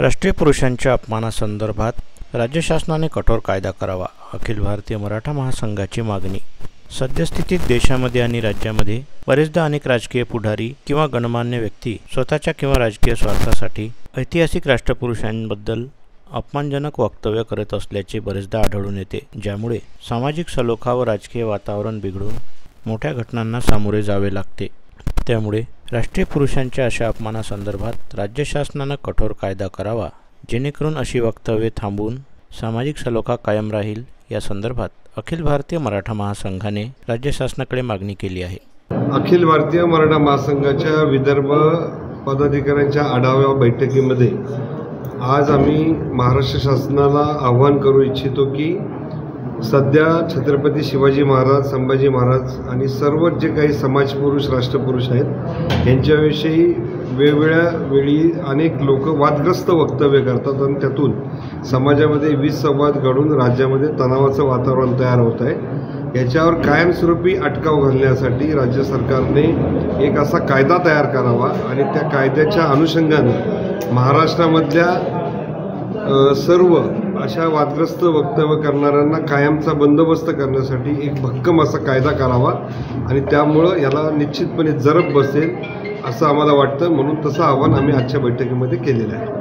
राष्ट्रीय पुरुषांच्या अपमानासंदर्भात राज्य शासनाने कठोर कायदा करावा, अखिल भारतीय मराठा महासंघाची मागणी। सद्यस्थितीत देशामध्ये आणि राज्यामध्ये बरेचदा अनेक राजकीय पुढारी किंवा गणमान्य व्यक्ती स्वतःच्या किंवा राजकीय स्वार्थासाठी ऐतिहासिक राष्ट्रपुरुषांबद्दल अपमानजनक वक्तव्य करत असल्याचे बरेचदा आढळून येते, ज्यामुळे सामाजिक सलोखा व राजकीय वातावरण बिघडून मोठ्या घटनांना सामोरे जावे लागते। त्यामुळे राष्ट्रीय पुरुषांच्या अशा अपमानासंदर्भात राज्य शासनाने कठोर कायदा करावा, जेणेकरून अशी वक्तव्ये थांबवून सामाजिक सलोखा कायम राहील। या संदर्भात अखिल भारतीय मराठा महासंघाने राज्य शासनाकडे मागणी केली आहे। अखिल भारतीय मराठा महासंघाच्या विदर्भ पदाधिकाऱ्यांच्या आढावा बैठकीमध्ये आज आम्ही महाराष्ट्र शासनाला आवाहन करू इच्छितो की सध्या छत्रपती शिवाजी महाराज, संभाजी महाराज आणि सर्व जे काही समाजपुरुष, राष्ट्रपुरुष आहेत यांच्याविषयी वेगवेगळ्या वेळी अनेक लोक वादग्रस्त वक्तव्य करतात आणि त्यातून समाजामध्ये विसंवाद घडून राज्यामध्ये तणावाचं वातावरण तयार होत आहे। याच्यावर कायमस्वरूपी अटकाव घालण्यासाठी राज्य सरकारने एक असा कायदा तयार करावा आणि त्या कायद्याच्या अनुषंगाने महाराष्ट्रामधल्या सर्व अशा वादग्रस्त वक्तव्य करणाऱ्यांना कायमचा बंदोबस्त करण्यासाठी एक भक्कम असा कायदा करावा आणि त्यामुळं याला निश्चितपणे जरब बसेल असं आम्हाला वाटतं। म्हणून तसं आवाहन आम्ही आजच्या बैठकीमध्ये केलेलं आहे।